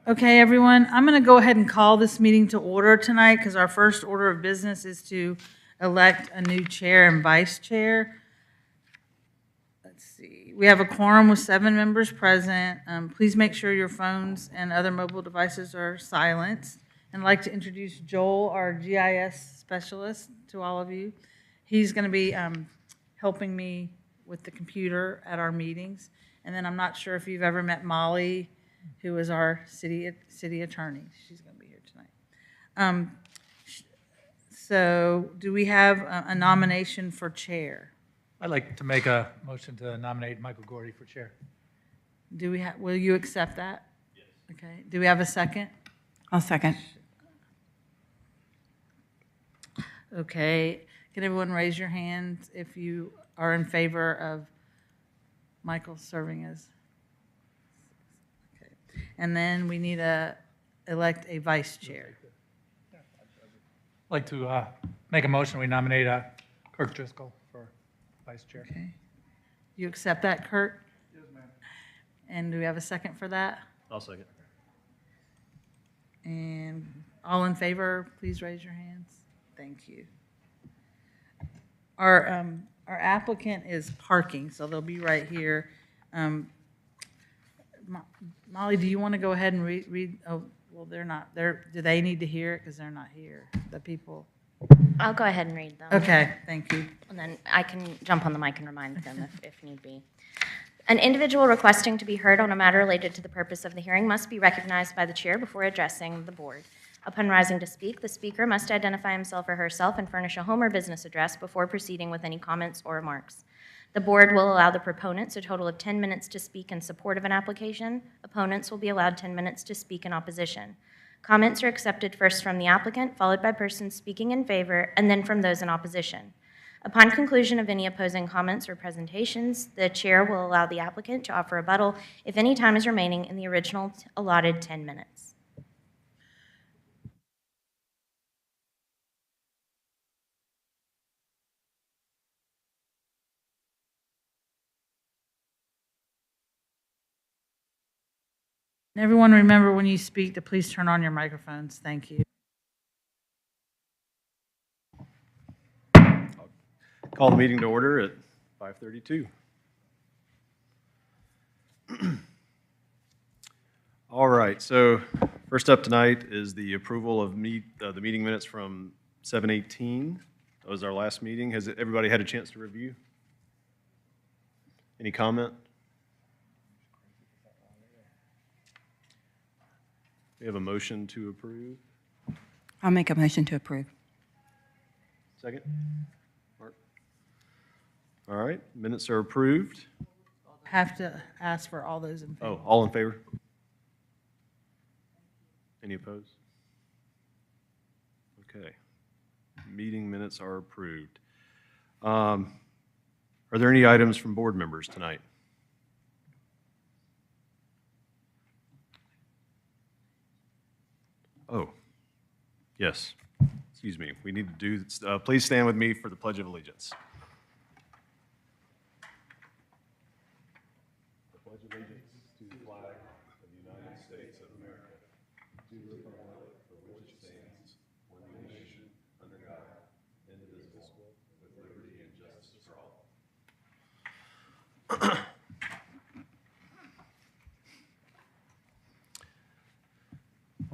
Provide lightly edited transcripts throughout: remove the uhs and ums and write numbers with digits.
Okay, everyone, I'm going to go ahead and call this meeting to order tonight because our first order of business is to elect a new chair and vice chair. Let's see, we have a quorum with 7 members present. Please make sure your phones and other mobile devices are silenced. And I'd like to introduce Joel, our GIS specialist, to all of you. He's going to be helping me with the computer at our meetings. And then I'm not sure if you've ever met Molly, who is our city attorney. She's going to be here tonight. So do we have a nomination for chair? I'd like to make a motion to nominate Michael Gordy for chair. Do we will you accept that? Yes. Okay. Do we have a second? I'll second. Okay. Can everyone raise your hands if you are in favor of Michael serving as? Okay. And then we need to elect a vice chair. I'd like to make a motion we nominate Kirk Driscoll for vice chair. Okay. You accept that, Kurt? Yes, ma'am. And do we have a second for that? I'll second. And all in favor, please raise your hands. Thank you. Our applicant is parking, so they'll be right here. Molly, do you want to go ahead and read? Oh, well, they're not there. Do they need to hear it because they're not here? The people. I'll go ahead and read them. Okay, thank you. And then I can jump on the mic and remind them if need be. An individual requesting to be heard on a matter related to the purpose of the hearing must be recognized by the chair before addressing the board. Upon rising to speak, the speaker must identify himself or herself and furnish a home or business address before proceeding with any comments or remarks. The board will allow the proponents a total of 10 minutes to speak in support of an application. Opponents will be allowed 10 minutes to speak in opposition. Comments are accepted first from the applicant, followed by persons speaking in favor, and then from those in opposition. Upon conclusion of any opposing comments or presentations, the chair will allow the applicant to offer rebuttal if any time is remaining in the original allotted 10 minutes. And everyone remember when you speak to please turn on your microphones. Thank you. Call the meeting to order at 5:32. All right, so first up tonight is the approval of the meeting minutes from 7/18. That was our last meeting. Has everybody had a chance to review? Any comment? We have a motion to approve. I'll make a motion to approve. Second? Mark? All right, minutes are approved. Have to ask for all those in favor. Oh, all in favor? Any opposed? Okay. Meeting minutes are approved. Are there any items from board members tonight? Oh, yes. Excuse me. We need to do, please stand with me for the Pledge of Allegiance. I pledge allegiance to the flag of the United States of America, to the republic for which it stands, one nation, under God, indivisible, with liberty and justice for all.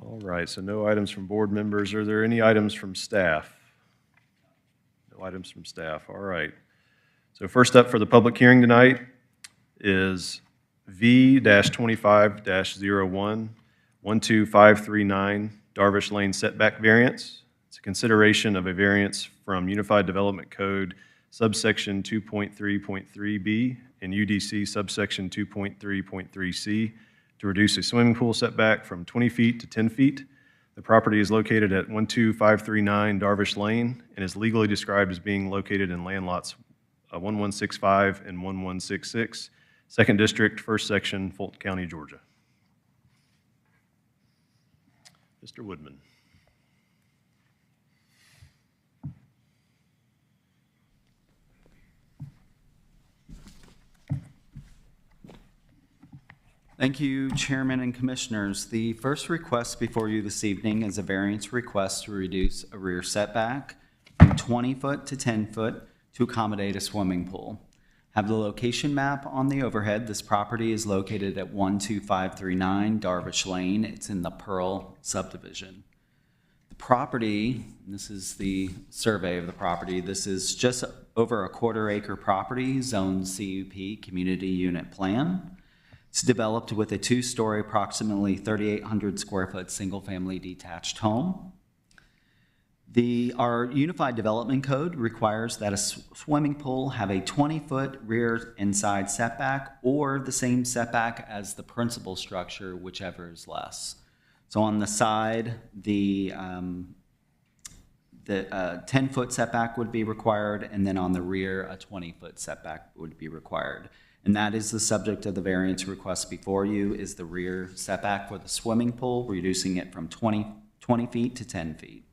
All right, so no items from board members. Are there any items from staff? No items from staff. All right. So first up for the public hearing tonight is V-25-01, 12539 Darvish Lane setback variance. It's a consideration of a variance from Unified Development Code subsection 2.3.3B and UDC subsection 2.3.3C to reduce a swimming pool setback from 20 feet to 10 feet. The property is located at 12539 Darvish Lane and is legally described as being located in land lots 1165 and 1166, 2nd District, 1st Section, Fulton County, Georgia. Mr. Woodman. Thank you, Chairman and Commissioners. The first request before you this evening is a variance request to reduce a rear setback from 20 foot to 10 foot to accommodate a swimming pool. Have the location map on the overhead. This property is located at 12539 Darvish Lane. It's in the Pearl subdivision. The property, this is the survey of the property, this is just over a quarter-acre property, zoned CUP, Community Unit Plan. It's developed with a two-story, approximately 3,800 square foot, single-family detached home. Our Unified Development Code requires that a swimming pool have a 20-foot rear and side setback or the same setback as the principal structure, whichever is less. So on the side, the 10-foot setback would be required, and then on the rear, a 20-foot setback would be required. And that is the subject of the variance request before you, is the rear setback for the swimming pool, reducing it from 20 feet to 10 feet.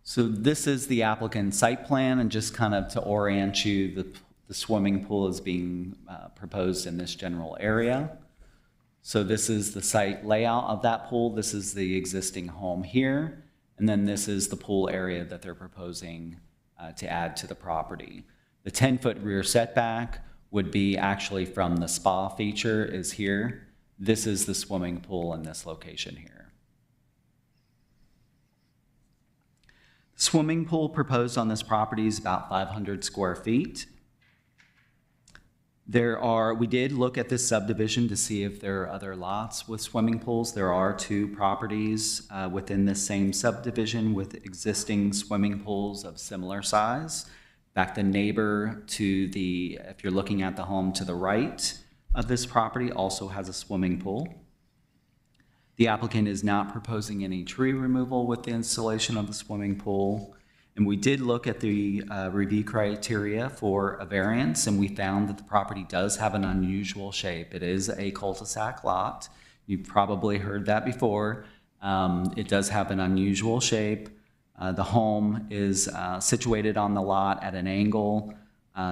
So this is the applicant's site plan, and just kind of to orient you, the swimming pool is being proposed in this general area. So this is the site layout of that pool. This is the existing home here. And then this is the pool area that they're proposing to add to the property. The 10-foot rear setback would be actually from the spa feature is here. This is the swimming pool in this location here. The swimming pool proposed on this property is about 500 square feet. We did look at this subdivision to see if there are other lots with swimming pools. There are two properties within this same subdivision with existing swimming pools of similar size. In fact, the neighbor if you're looking at the home to the right of this property, also has a swimming pool. The applicant is not proposing any tree removal with the installation of the swimming pool. And we did look at the review criteria for a variance, and we found that the property does have an unusual shape. It is a cul-de-sac lot. You've probably heard that before. It does have an unusual shape. The home is situated on the lot at an angle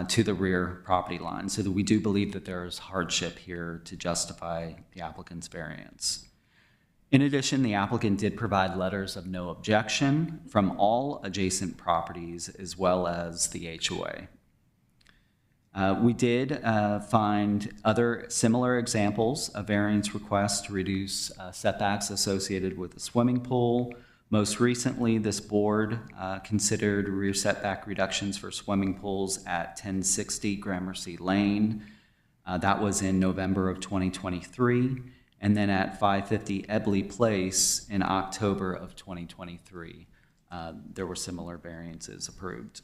to the rear property line, so that we do believe that there is hardship here to justify the applicant's variance. In addition, the applicant did provide letters of no objection from all adjacent properties as well as the HOA. We did find other similar examples of variance requests to reduce setbacks associated with the swimming pool. Most recently, this board considered rear setback reductions for swimming pools at 1060 Gramercy Lane. That was in November of 2023. And then at 550 Ebley Place in October of 2023, there were similar variances approved.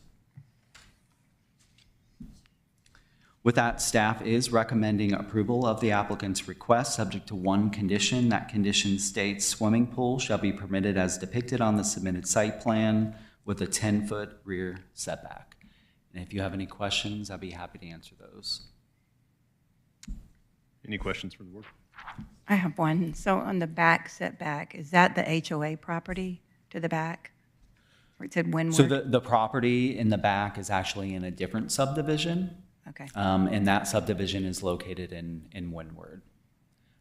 With that, staff is recommending approval of the applicant's request, subject to one condition. That condition states swimming pool shall be permitted as depicted on the submitted site plan with a 10-foot rear setback. And if you have any questions, I'd be happy to answer those. Any questions from the board? I have one. So on the back setback, is that the HOA property to the back? Where it said Windward? So the property in the back is actually in a different subdivision. Okay. And that subdivision is located in Windward.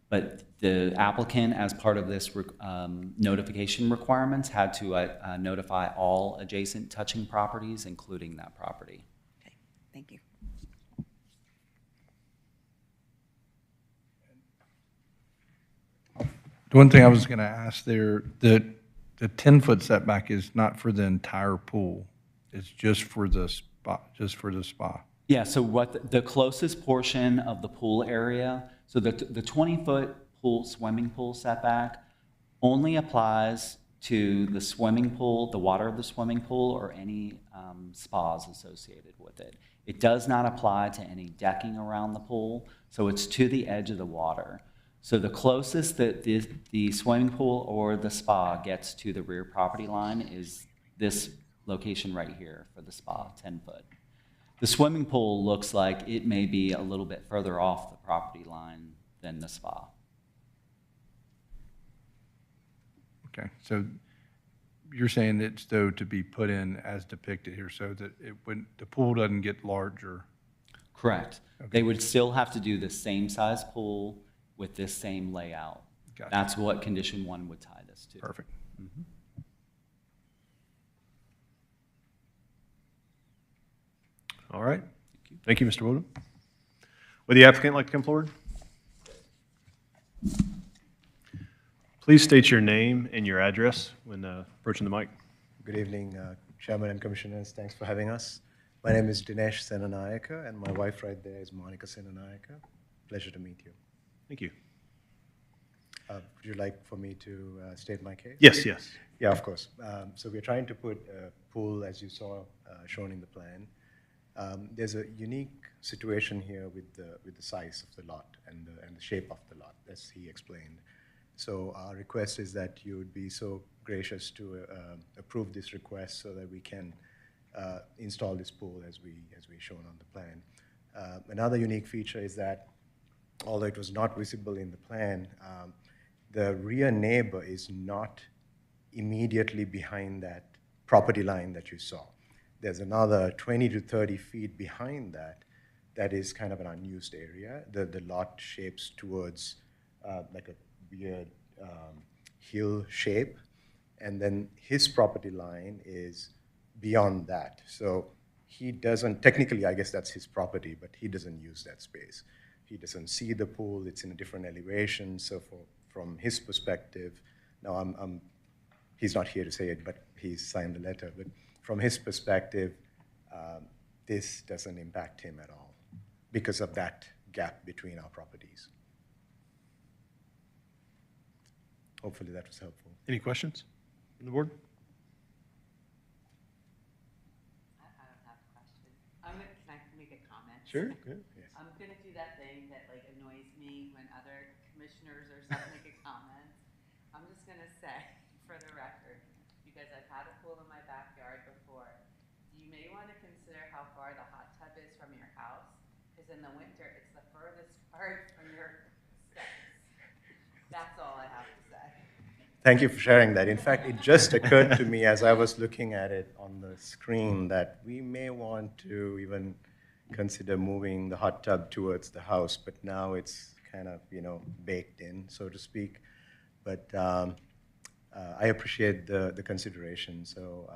But the applicant, as part of this notification requirements, had to notify all adjacent touching properties, including that property. Okay, thank you. The one thing I was going to ask there, the 10-foot setback is not for the entire pool. It's just for the spa. Yeah, so what the closest portion of the pool area, so the 20-foot swimming pool setback only applies to the swimming pool, the water of the swimming pool, or any spas associated with it. It does not apply to any decking around the pool, so it's to the edge of the water. So the closest that the swimming pool or the spa gets to the rear property line is this location right here for the spa, 10 foot. The swimming pool looks like it may be a little bit further off the property line than the spa. Okay, so you're saying it's though to be put in as depicted here so that the pool doesn't get larger. Correct. They would still have to do the same size pool with this same layout. Gotcha. That's what condition 1 would tie this to. Perfect. All right. Thank you, Mr. Woodham. Would the applicant like to come forward? Please state your name and your address when approaching the mic. Good evening, Chairman and Commissioners. Thanks for having us. My name is Dinesh Senanayaka, and my wife right there is Monica Senanayaka. Pleasure to meet you. Thank you. Would you like for me to state my case? Yes, yes. Yeah, of course. So we're trying to put a pool, as you saw shown in the plan. There's a unique situation here with the size of the lot and the shape of the lot, as he explained. So our request is that you would be so gracious to approve this request so that we can install this pool as we shown on the plan. Another unique feature is that, although it was not visible in the plan, the rear neighbor is not immediately behind that property line that you saw. There's another 20 to 30 feet behind that is kind of an unused area. The lot shapes towards like a weird hill shape, and then his property line is beyond that. So he doesn't, technically I guess that's his property, but he doesn't use that space. He doesn't see the pool, it's in a different elevation, so from his perspective, now he's not here to say it, but he's signed the letter, but from his perspective, this doesn't impact him at all because of that gap between our properties. Hopefully that was helpful. Any questions from the board? I don't have a question. Can I make a comment? Sure. Good. Yes. I'm gonna do that thing that like annoys me when other commissioners or something make a comment. I'm just gonna say, for the record, because I've had a pool in my backyard before, you may wanna consider how far the hot tub is from your house, because in the winter, it's the furthest part from your steps. That's all I have to say. Thank you for sharing that. In fact, it just occurred to me as I was looking at it on the screen that we may want to even consider moving the hot tub towards the house, but now it's kind of, baked in, so to speak. But I appreciate the consideration. So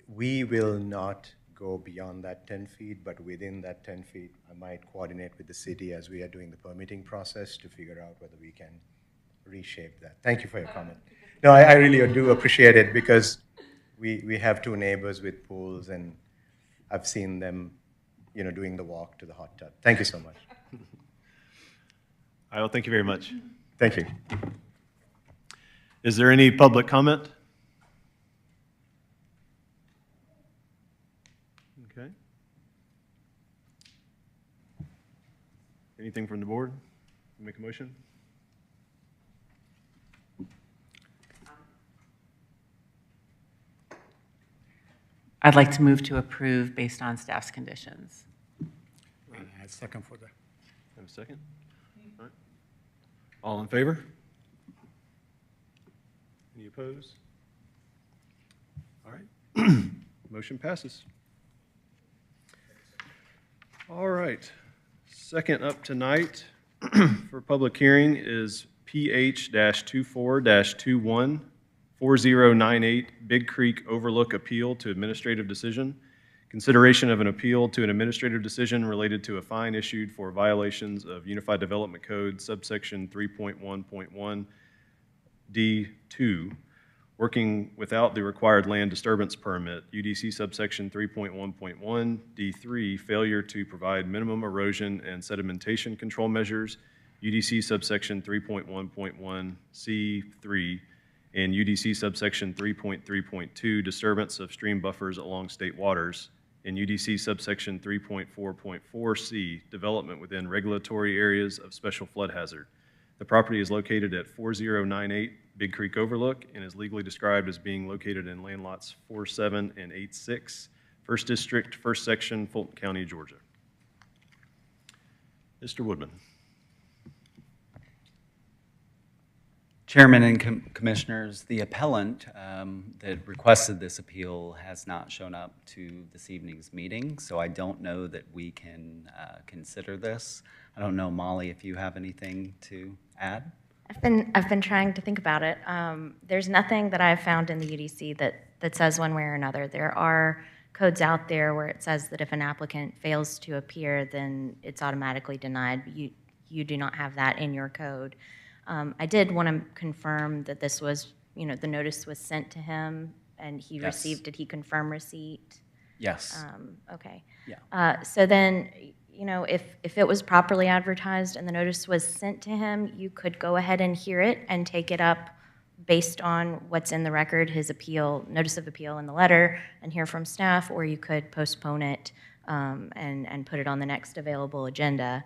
we will not go beyond that 10 feet, but within that 10 feet, I might coordinate with the city as we are doing the permitting process to figure out whether we can reshape that. Thank you for your comment. No, I really do appreciate it because we have two neighbors with pools, and I've seen them, doing the walk to the hot tub. Thank you so much. All right, well, thank you very much. Thank you. Is there any public comment? Okay. Anything from the board? Make a motion? I'd like to move to approve based on staff's conditions. Second for that. Have a second? All right. All in favor? Any opposed? All right. Motion passes. All right. Second up tonight for public hearing is PH-24-21 4098 Big Creek Overlook Appeal to Administrative Decision. Consideration of an appeal to an administrative decision related to a fine issued for violations of Unified Development Code subsection 3.1.1 D2, working without the required land disturbance permit, UDC subsection 3.1.1 D3, failure to provide minimum erosion and sedimentation control measures, UDC subsection 3.1.1 C3, and UDC subsection 3.3.2, disturbance of stream buffers along state waters, and UDC subsection 3.4.4C, development within regulatory areas of special flood hazard. The property is located at 4098 Big Creek Overlook and is legally described as being located in land lots 47 and 86, 1st District, 1st Section, Fulton County, Georgia. Mr. Woodman. Chairman and Commissioners, the appellant that requested this appeal has not shown up to this evening's meeting, so I don't know that we can consider this. I don't know, Molly, if you have anything to add? I've been trying to think about it. There's nothing that I've found in the UDC that says one way or another. There are codes out there where it says that if an applicant fails to appear, then it's automatically denied. You do not have that in your code. I did want to confirm that this was, the notice was sent to him and he Yes. received, did he confirm receipt? Yes. Okay. Yeah. So then, if it was properly advertised and the notice was sent to him, you could go ahead and hear it and take it up based on what's in the record, his appeal, notice of appeal in the letter, and hear from staff, or you could postpone it and put it on the next available agenda,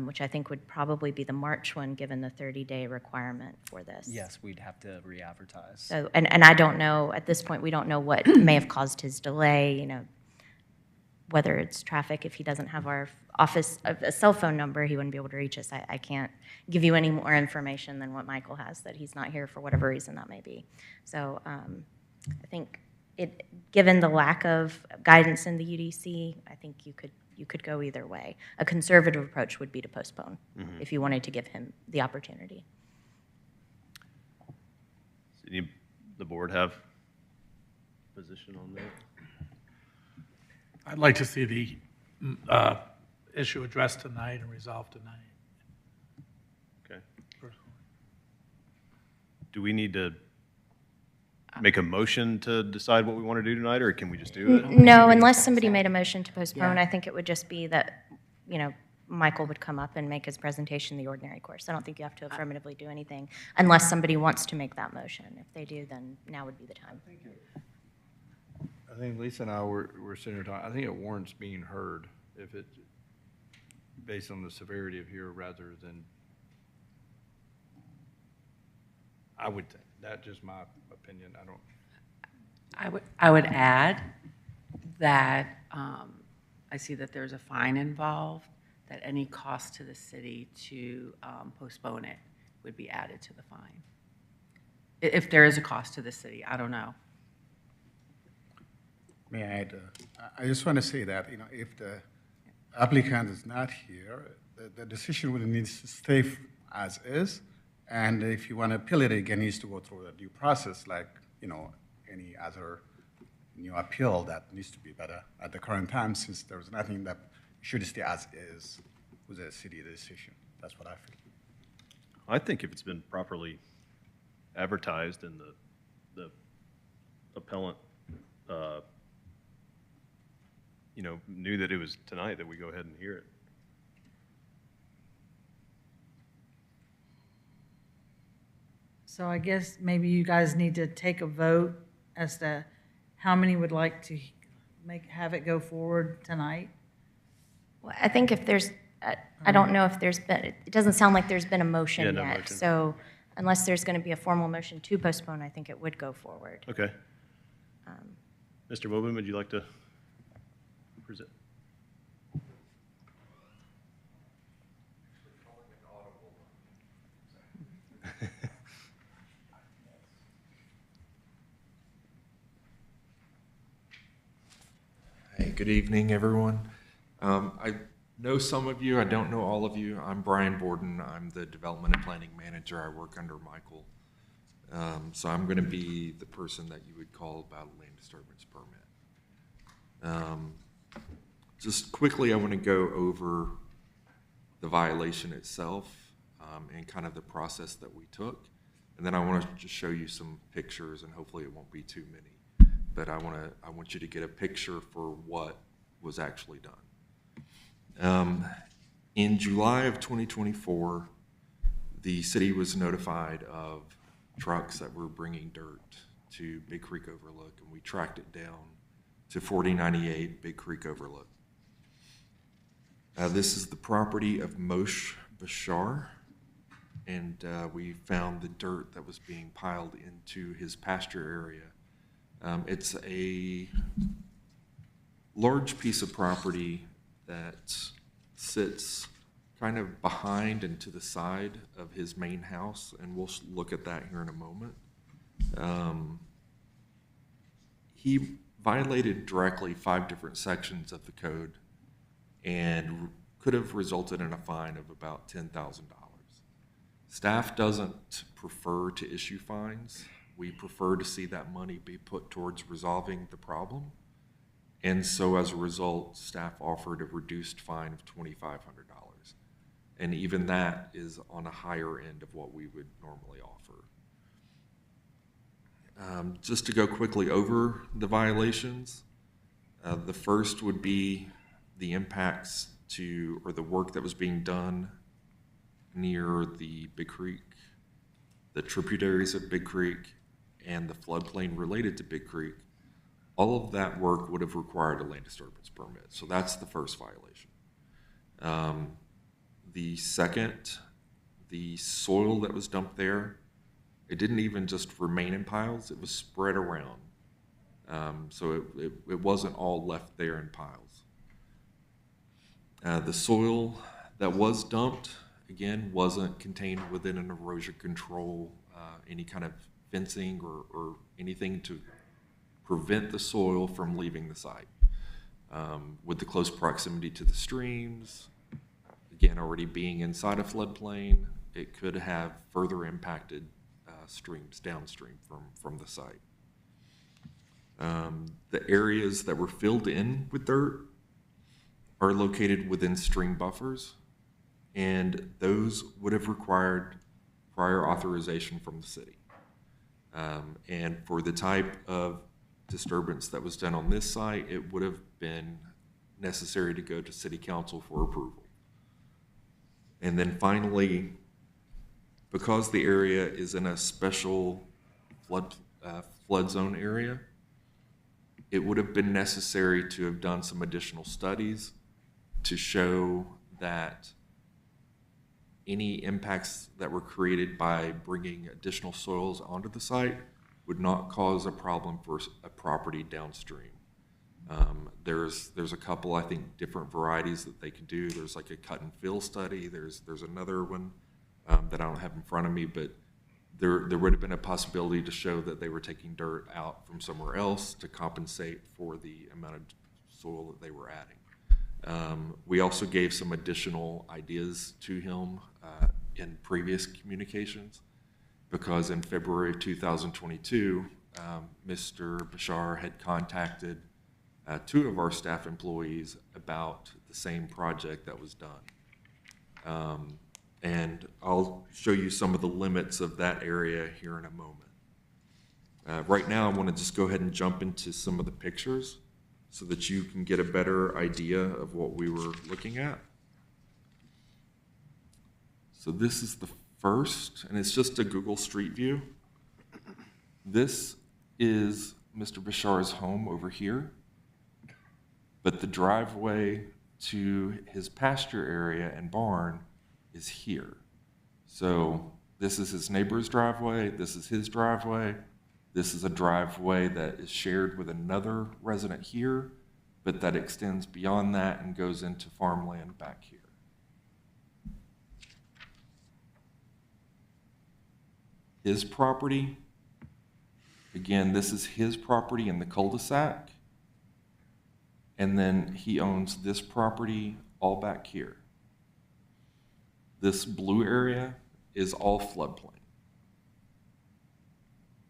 which I think would probably be the March one, given the 30-day requirement for this. Yes, we'd have to re-advertise. So, and I don't know, at this point, we don't know what may have caused his delay, whether it's traffic. If he doesn't have our office, a cell phone number, he wouldn't be able to reach us. I can't give you any more information than what Michael has, that he's not here for whatever reason that may be. So I think given the lack of guidance in the UDC, I think you could go either way. A conservative approach would be to postpone if you wanted to give him the opportunity. Does the board have a position on that? I'd like to see the issue addressed tonight and resolved tonight. Okay. Personally. Do we need to make a motion to decide what we want to do tonight, or can we just do it? No, unless somebody made a motion to postpone, Yeah. I think it would just be that, Michael would come up and make his presentation the ordinary course. I don't think you have to affirmatively do anything unless somebody wants to make that motion. If they do, then now would be the time. I think Lisa and I were sitting here talking, I think it warrants being heard if it, based on the severity of here rather than, I would think, that's just my opinion, I don't. I would add that I see that there's a fine involved, that any cost to the city to postpone it would be added to the fine. If there is a cost to the city, I don't know. May I add, I just want to say that, if the applicant is not here, the decision will need to stay as is, and if you want to appeal it again, it needs to go through the due process, like, any other new appeal that needs to be better at the current time, since there's nothing that should stay as is with the city decision. That's what I feel. I think if it's been properly advertised and the appellant, knew that it was tonight, that we go ahead and hear it. So I guess maybe you guys need to take a vote as to how many would like to have it go forward tonight. Well, I think if there's, I don't know if there's been, it doesn't sound like there's been a motion Yeah, no yet. motion. So unless there's going to be a formal motion to postpone, I think it would go forward. Okay. Mr. Wobin, would you like to present? Hey, good evening, everyone. I know some of you, I don't know all of you. I'm Brian Borden. I'm the Development and Planning Manager. I work under Michael. So I'm going to be the person that you would call about a land disturbance permit. Just quickly, I want to go over the violation itself and kind of the process that we took. And then I want to just show you some pictures, and hopefully it won't be too many. But I want you to get a picture for what was actually done. In July of 2024, the city was notified of trucks that were bringing dirt to Big Creek Overlook, and we tracked it down to 4098 Big Creek Overlook. This is the property of Moshe Bashar, and we found the dirt that was being piled into his pasture area. It's a large piece of property that sits kind of behind and to the side of his main house, and we'll look at that here in a moment. He violated directly 5 different sections of the code and could have resulted in a fine of about $10,000. Staff doesn't prefer to issue fines. We prefer to see that money be put towards resolving the problem. And so as a result, staff offered a reduced fine of $2,500. And even that is on a higher end of what we would normally offer. Just to go quickly over the violations, the first would be the impacts to, or the work that was being done near the Big Creek, the tributaries of Big Creek, and the floodplain related to Big Creek. All of that work would have required a land disturbance permit. So that's the first violation. The second, the soil that was dumped there, it didn't even just remain in piles, it was spread around. So it wasn't all left there in piles. The soil that was dumped, again, wasn't contained within an erosion control, any kind of fencing or anything to prevent the soil from leaving the site. With the close proximity to the streams, again, already being inside a floodplain, it could have further impacted streams downstream from the site. The areas that were filled in with dirt are located within stream buffers, and those would have required prior authorization from the city. And for the type of disturbance that was done on this site, it would have been necessary to go to city council for approval. And then finally, because the area is in a special flood zone area, it would have been necessary to have done some additional studies to show that any impacts that were created by bringing additional soils onto the site would not cause a problem for a property downstream. There's a couple, I think, different varieties that they could do. There's like a cut and fill study. There's another one that I don't have in front of me, but there would have been a possibility to show that they were taking dirt out from somewhere else to compensate for the amount of soil that they were adding. We also gave some additional ideas to him in previous communications, because in February of 2022, Mr. Bashar had contacted 2 of our staff employees about the same project that was done. And I'll show you some of the limits of that area here in a moment. Right now, I want to just go ahead and jump into some of the pictures so that you can get a better idea of what we were looking at. So this is the first, and it's just a Google Street View. This is Mr. Bashar's home over here, but the driveway to his pasture area and barn is here. So this is his neighbor's driveway, this is his driveway, this is a driveway that is shared with another resident here, but that extends beyond that and goes into farmland back here. His property, again, this is his property in the cul-de-sac, and then he owns this property all back here. This blue area is all floodplain.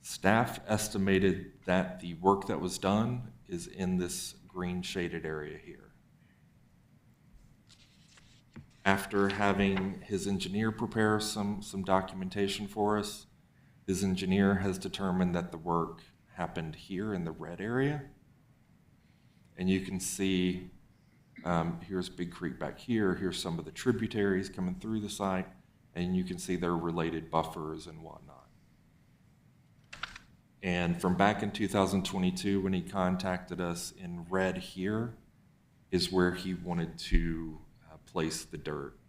Staff estimated that the work that was done is in this green shaded area here. After having his engineer prepare some documentation for us, his engineer has determined that the work happened here in the red area. And you can see, here's Big Creek back here, here's some of the tributaries coming through the site, and you can see their related buffers and whatnot. And from back in 2022, when he contacted us, in red here is where he wanted to place the dirt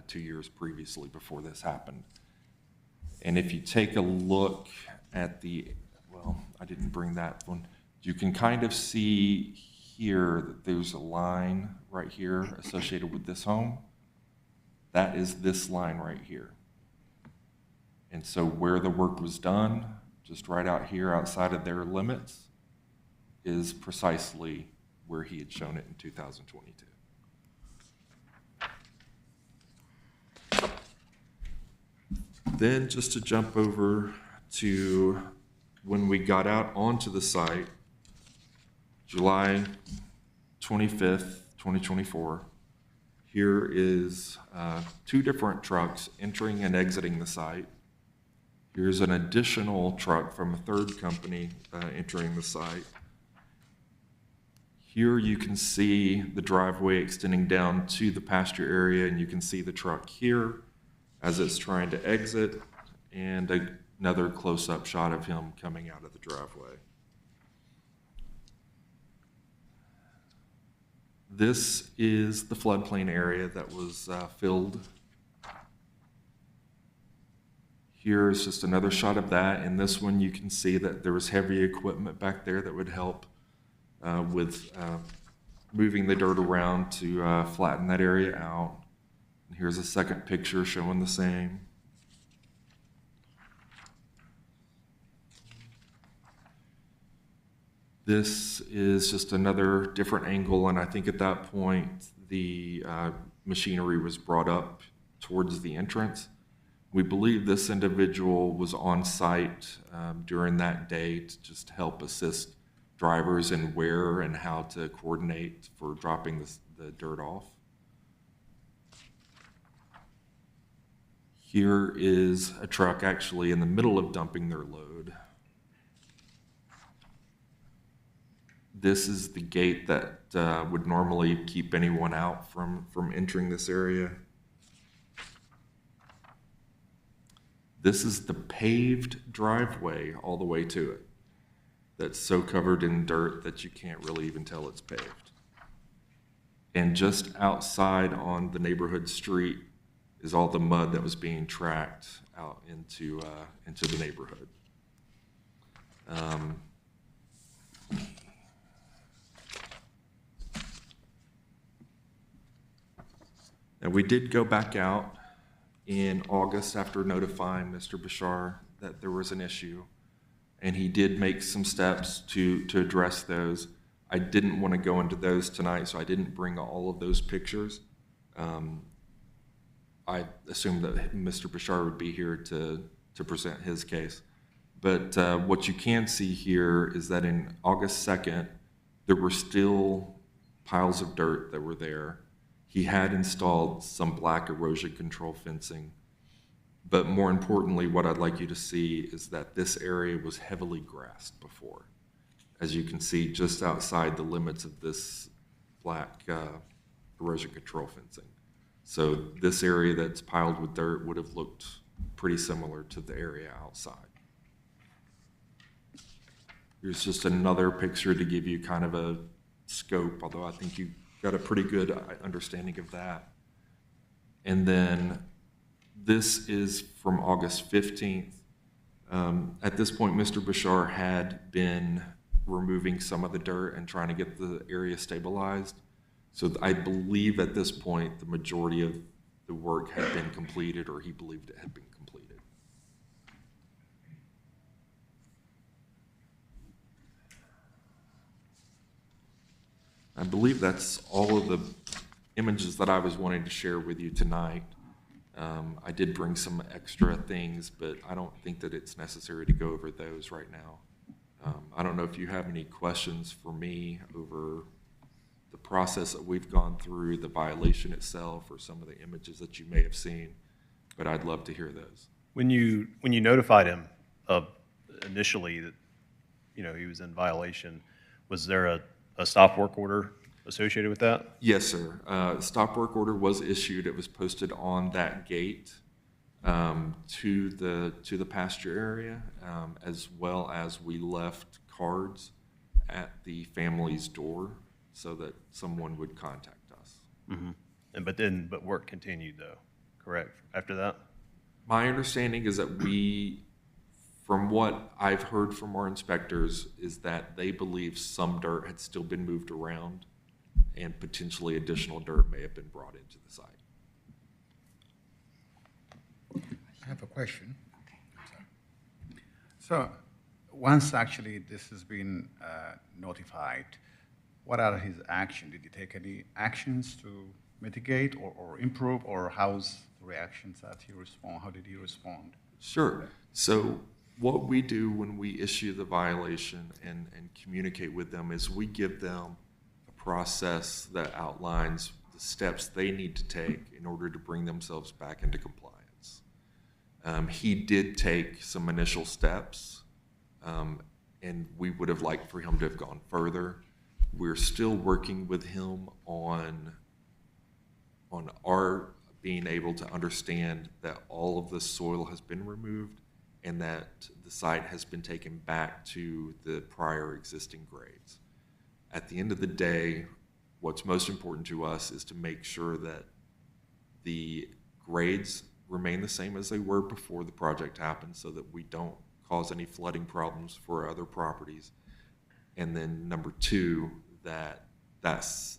2 years previously before this happened. And if you take a look at the, well, I didn't bring that one, you can kind of see here that there's a line right here associated with this home. that is this line right here. And so where the work was done, just right out here outside of their limits, is precisely where he had shown it in 2022. Then just to jump over to when we got out onto the site, July 25th, 2024, here is 2 different trucks entering and exiting the site. Here's an additional truck from a third company entering the site. Here you can see the driveway extending down to the pasture area, and you can see the truck here as it's trying to exit, and another close-up shot of him coming out of the driveway. This is the floodplain area that was filled. Here is just another shot of that. In this one, you can see that there was heavy equipment back there that would help with moving the dirt around to flatten that area out. And here's a second picture showing the same. This is just another different angle, and I think at that point the machinery was brought up towards the entrance. We believe this individual was on site during that day to just help assist drivers in where and how to coordinate for dropping the dirt off. Here is a truck actually in the middle of dumping their load. This is the gate that would normally keep anyone out from entering this area. This is the paved driveway all the way to it that's so covered in dirt that you can't really even tell it's paved. And just outside on the neighborhood street is all the mud that was being tracked out into the neighborhood. And we did go back out in August after notifying Mr. Bashar that there was an issue, and he did make some steps to address those. I didn't want to go into those tonight, so I didn't bring all of those pictures. I assumed that Mr. Bashar would be here to present his case. But what you can see here is that in August 2nd, there were still piles of dirt that were there. He had installed some black erosion control fencing. But more importantly, what I'd like you to see is that this area was heavily grassed before. As you can see, just outside the limits of this black erosion control fencing. So this area that's piled with dirt would have looked pretty similar to the area outside. Here's just another picture to give you kind of a scope, although I think you got a pretty good understanding of that. And then this is from August 15th. At this point, Mr. Bashar had been removing some of the dirt and trying to get the area stabilized. So I believe at this point, the majority of the work had been completed, or he believed it had been completed. I believe that's all of the images that I was wanting to share with you tonight. I did bring some extra things, but I don't think that it's necessary to go over those right now. I don't know if you have any questions for me over the process that we've gone through, the violation itself, or some of the images that you may have seen, but I'd love to hear those. When you notified him of initially that, he was in violation, was there a stop work order associated with that? Yes, sir. Stop work order was issued. It was posted on that gate to the pasture area, as well as we left cards at the family's door so that someone would contact us. Mm-hmm. But work continued though, correct, after that? My understanding is that from what I've heard from our inspectors, is that they believe some dirt had still been moved around and potentially additional dirt may have been brought into the site. I have a question. So, once actually this has been notified, what are his actions? Did he take any actions to mitigate or improve, or how's the reactions that he respond? How did he respond? Sure. So what we do when we issue the violation and communicate with them is we give them a process that outlines the steps they need to take in order to bring themselves back into compliance. He did take some initial steps, and we would have liked for him to have gone further. We're still working with him on our being able to understand that all of the soil has been removed and that the site has been taken back to the prior existing grades. At the end of the day, what's most important to us is to make sure that the grades remain the same as they were before the project happened so that we don't cause any flooding problems for other properties. And then number two, that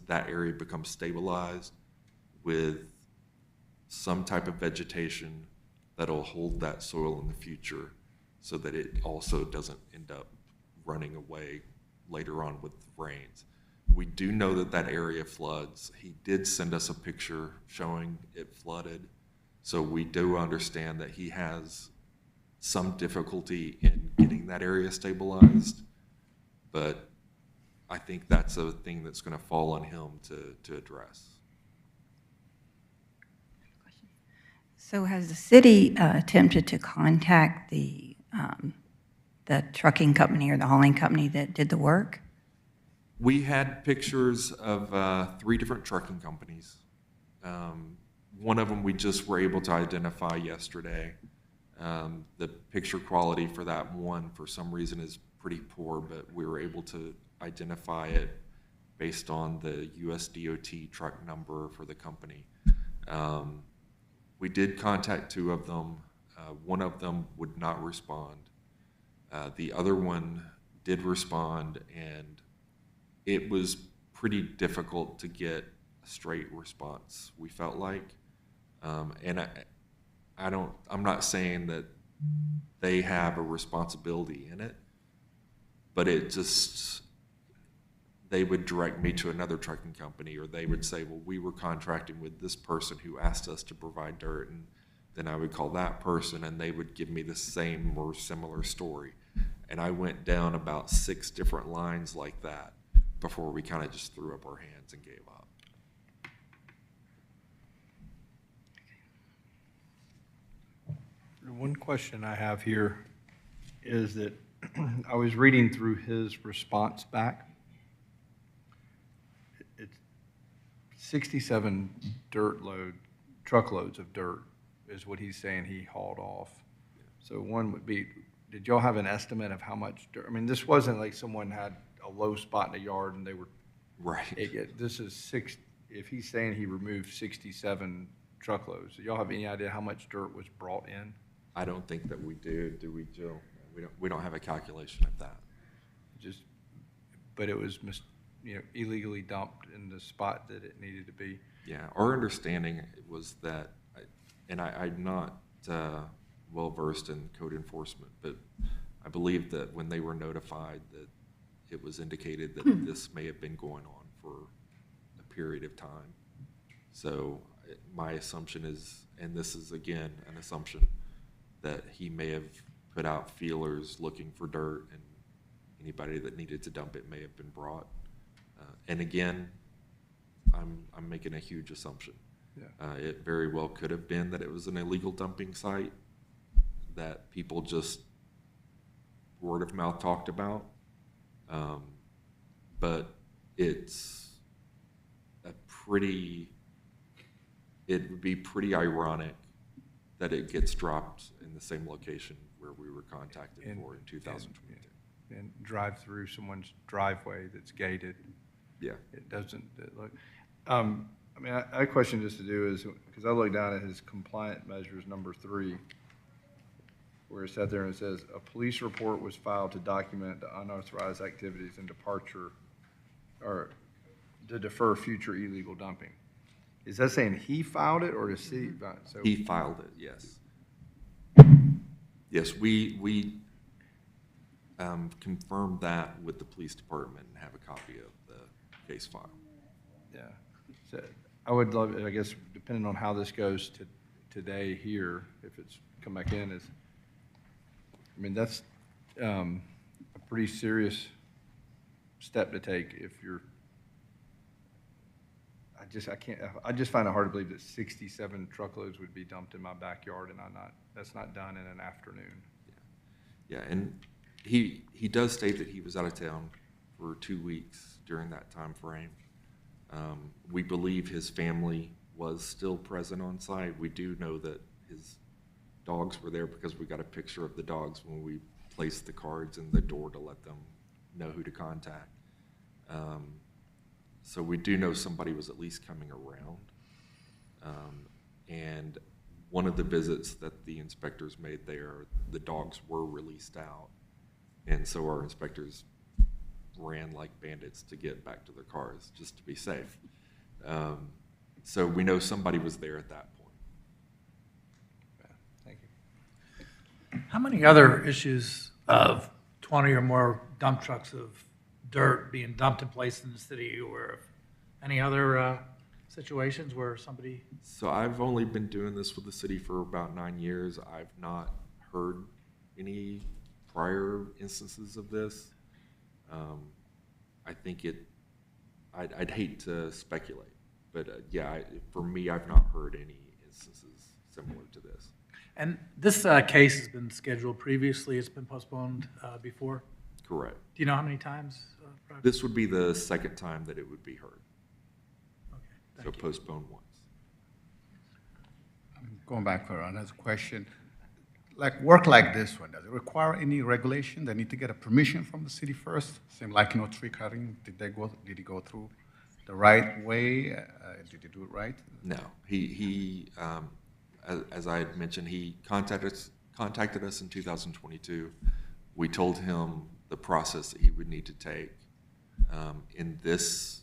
area becomes stabilized with some type of vegetation that'll hold that soil in the future so that it also doesn't end up running away later on with rains. We do know that that area floods. He did send us a picture showing it flooded. So we do understand that he has some difficulty in getting that area stabilized, but I think that's a thing that's going to fall on him to address. So has the city attempted to contact the trucking company or the hauling company that did the work? We had pictures of 3 different trucking companies. One of them we just were able to identify yesterday. The picture quality for that one, for some reason, is pretty poor, but we were able to identify it based on the US DOT truck number for the company. We did contact 2 of them. One of them would not respond. The other one did respond, and it was pretty difficult to get a straight response, we felt like. And I'm not saying that they have a responsibility in it, but it just, they would direct me to another trucking company, or they would say, well, we were contracting with this person who asked us to provide dirt, and then I would call that person, and they would give me the same or similar story. And I went down about 6 different lines like that before we kind of just threw up our hands and gave up. One question I have here is that I was reading through his response back. It's 67 truckloads of dirt is what he's saying he hauled off. So one would be, did y'all have an estimate of how much dirt? I mean, this wasn't like someone had a low spot in the yard and they were. Right. This is if he's saying he removed 67 truckloads, do y'all have any idea how much dirt was brought in? I don't think that we do we, Joe? We don't have a calculation of that. But it was illegally dumped in the spot that it needed to be. Yeah, our understanding was that, and I'm not well versed in code enforcement, but I believe that when they were notified that it was indicated that this may have been going on for a period of time. So my assumption is, and this is again an assumption, that he may have put out feelers looking for dirt, and anybody that needed to dump it may have been brought. And again, I'm making a huge assumption. Yeah. It very well could have been that it was an illegal dumping site that people just word of mouth talked about. But it would be pretty ironic that it gets dropped in the same location where we were contacted for in 2022. And drive through someone's driveway that's gated. Yeah. It doesn't look. I mean, I question just to do is, because I look down at his compliant measures number 3, where it sat there and it says, a police report was filed to document the unauthorized activities and departure, or to defer future illegal dumping. Is that saying he filed it, or does he? So He filed it, yes. Yes, we confirmed that with the police department and have a copy of the case file. Yeah. So I would love, I guess, depending on how this goes today here, if it's come back in, I mean, that's a pretty serious step to take if you're, I just find it hard to believe that 67 truckloads would be dumped in my backyard and that's not done in an afternoon. Yeah, and he does state that he was out of town for 2 weeks during that time frame. We believe his family was still present on site. We do know that his dogs were there because we got a picture of the dogs when we placed the cards in the door to let them know who to contact. So we do know somebody was at least coming around. And one of the visits that the inspectors made there, the dogs were released out. And so our inspectors ran like bandits to get back to their cars just to be safe. So we know somebody was there at that point. Yeah, thank you. How many other issues of 20 or more dump trucks of dirt being dumped in place in the city are you aware of? Any other situations where somebody? So I've only been doing this with the city for about 9 years. I've not heard any prior instances of this. I think I'd hate to speculate, but yeah, for me, I've not heard any instances similar to this. And this case has been scheduled previously, it's been postponed before? Correct. Do you know how many times? This would be the second time that it would be heard. Okay, So thank you. postponed once. Going back for another question, like work like this one, does it require any regulation? They need to get a permission from the city first? Same like, tree cutting, did he go through the right way? Did he do it right? No, he as I had mentioned, he contacted us in 2022. We told him the process that he would need to take. In this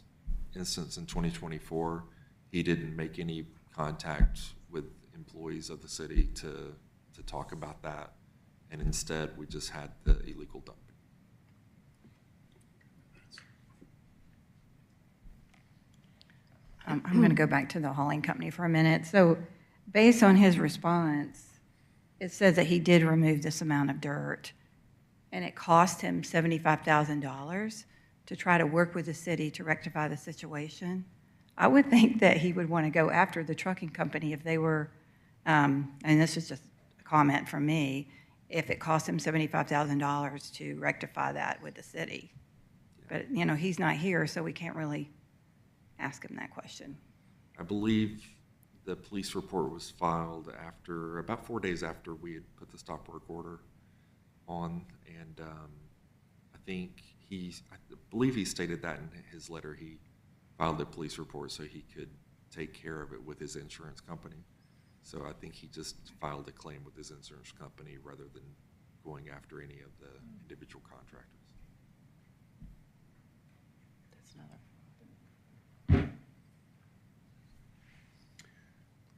instance, in 2024, he didn't make any contact with employees of the city to talk about that, and instead we just had the illegal dumping. I'm going to go back to the hauling company for a minute. So based on his response, it says that he did remove this amount of dirt, and it cost him $75,000 to try to work with the city to rectify the situation. I would think that he would want to go after the trucking company if they were, and this is just a comment from me, if it cost him $75,000 to rectify that with the city. But, he's not here, so we can't really ask him that question. I believe the police report was filed after, about 4 days after we had put the stop work order on, and I believe he stated that in his letter. He filed the police report so he could take care of it with his insurance company. So I think he just filed a claim with his insurance company rather than going after any of the individual contractors.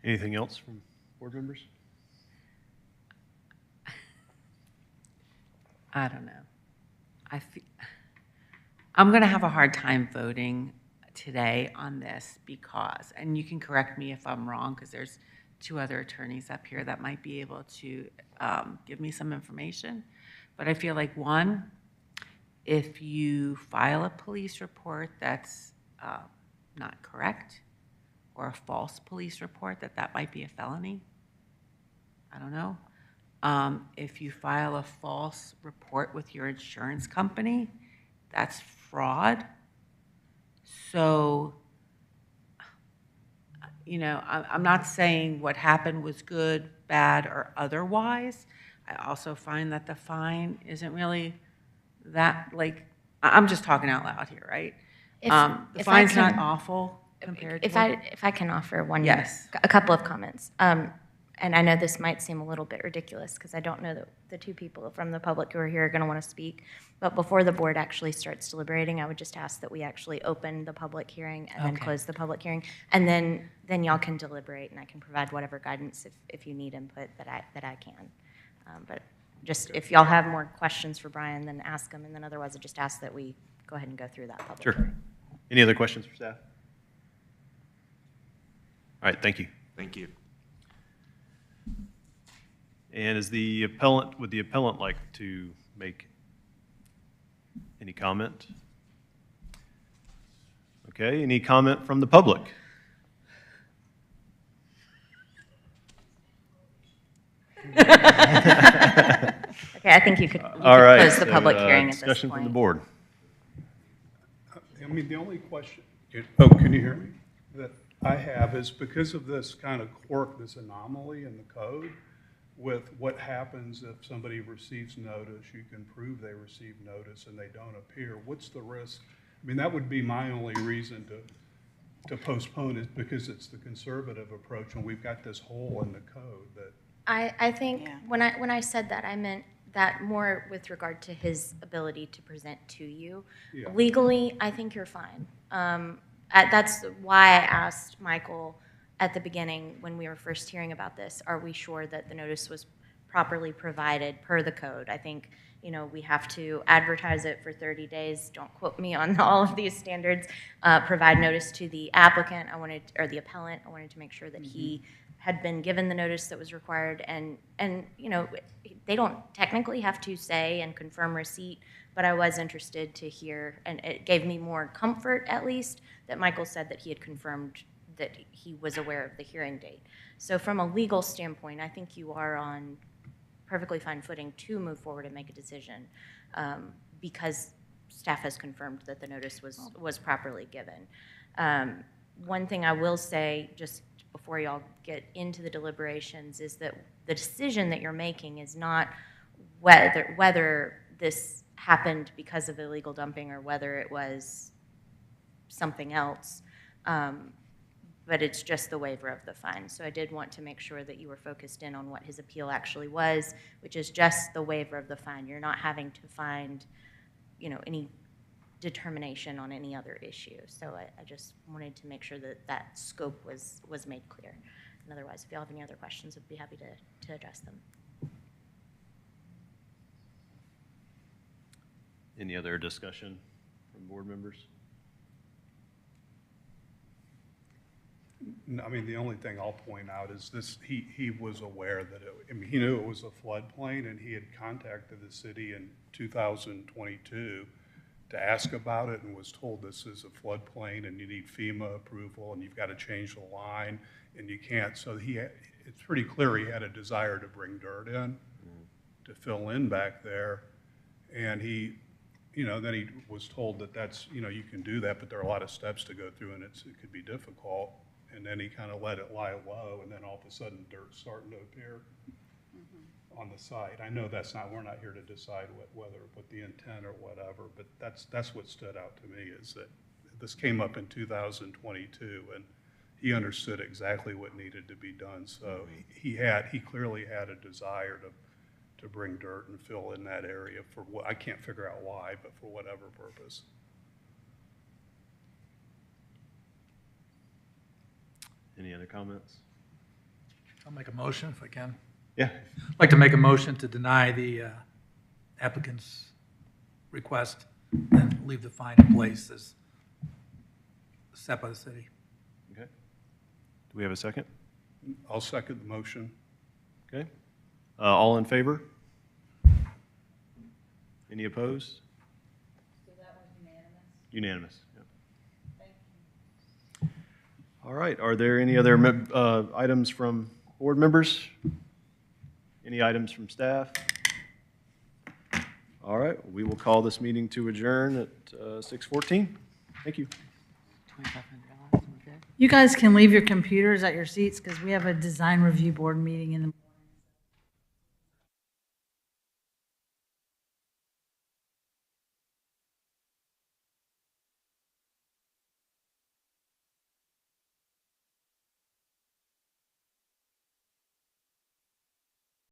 Anything else from board members? I don't know. I'm going to have a hard time voting today on this because, and you can correct me if I'm wrong, because there's 2 other attorneys up here that might be able to give me some information. But I feel like, one, if you file a police report that's not correct, or a false police report, that might be a felony. I don't know. If you file a false report with your insurance company, that's fraud. So, I'm not saying what happened was good, bad, or otherwise. I also find that the fine isn't really that, I'm just talking out loud here, right? The fine's not awful compared to If I can offer Yes. a couple of comments. And I know this might seem a little bit ridiculous because I don't know that the 2 people from the public who are here are going to want to speak. But before the board actually starts deliberating, I would just ask that we actually open the public hearing and then Okay. close the public hearing. And then y'all can deliberate and I can provide whatever guidance if you need input that I can. But just, if y'all have more questions for Brian, then ask them, and then otherwise I just ask that we go ahead and go through that public Sure. hearing. Any other questions for staff? All right, thank you. Thank you. And would the appellant like to make any comment? Okay, any comment from the public? Okay, I think you could All right. close the so, public hearing at this Discussion from the point. board. I mean, the only question, can you hear me? That I have is because of this kind of quirk, this anomaly in the code with what happens if somebody receives notice, you can prove they received notice and they don't appear. What's the risk? I mean, that would be my only reason to postpone it because it's the conservative approach and we've got this hole in the code that. I think Yeah. when I said that, I meant that more with regard to his ability to present to you. Yeah. Legally, I think you're fine. That's why I asked Michael at the beginning when we were first hearing about this, are we sure that the notice was properly provided per the code? I think, we have to advertise it for 30 days. Don't quote me on all of these standards. Provide notice to the applicant, or the appellant. I wanted to make sure that he had been given the notice that was required, and they don't technically have to say and confirm receipt, but I was interested to hear, and it gave me more comfort, at least, that Michael said that he had confirmed that he was aware of the hearing date. So from a legal standpoint, I think you are on perfectly fine footing to move forward and make a decision, because staff has confirmed that the notice was properly given. One thing I will say, just before y'all get into the deliberations, is that the decision that you're making is not whether this happened because of illegal dumping or whether it was something else, but it's just the waiver of the fine. So I did want to make sure that you were focused in on what his appeal actually was, which is just the waiver of the fine. You're not having to find, any determination on any other issue. So I just wanted to make sure that that scope was made clear. And otherwise, if you all have any other questions, I'd be happy to address them. Any other discussion from board members? I mean, the only thing I'll point out is this, he was aware that he knew it was a floodplain and he had contacted the city in 2022 to ask about it and was told this is a floodplain and you need FEMA approval and you've got to change the line and you can't. So it's pretty clear he had a desire to bring dirt in to fill in back there. And then he was told that that's, you can do that, but there are a lot of steps to go through and it could be difficult. And then he kind of let it lie low, and then all of a sudden dirt's starting to appear on the site. I know we're not here to decide what the intent or whatever, but that's what stood out to me is that this came up in 2022, and he understood exactly what needed to be done. So he clearly had a desire to bring dirt and fill in that area for what, I can't figure out why, but for whatever purpose. Any other comments? I'll make a motion if I can. Yeah. I'd like to make a motion to deny the applicant's request and leave the fine in place as set by the city. Okay. Do we have a second? I'll second the motion. Okay. All in favor? Any opposed? So that was unanimous? Unanimous. Yep. Thank you. All right. Are there any other items from board members? Any items from staff? All right. We will call this meeting to adjourn at 6:14. Thank you. You guys can leave your computers at your seats because we have a design review board meeting in the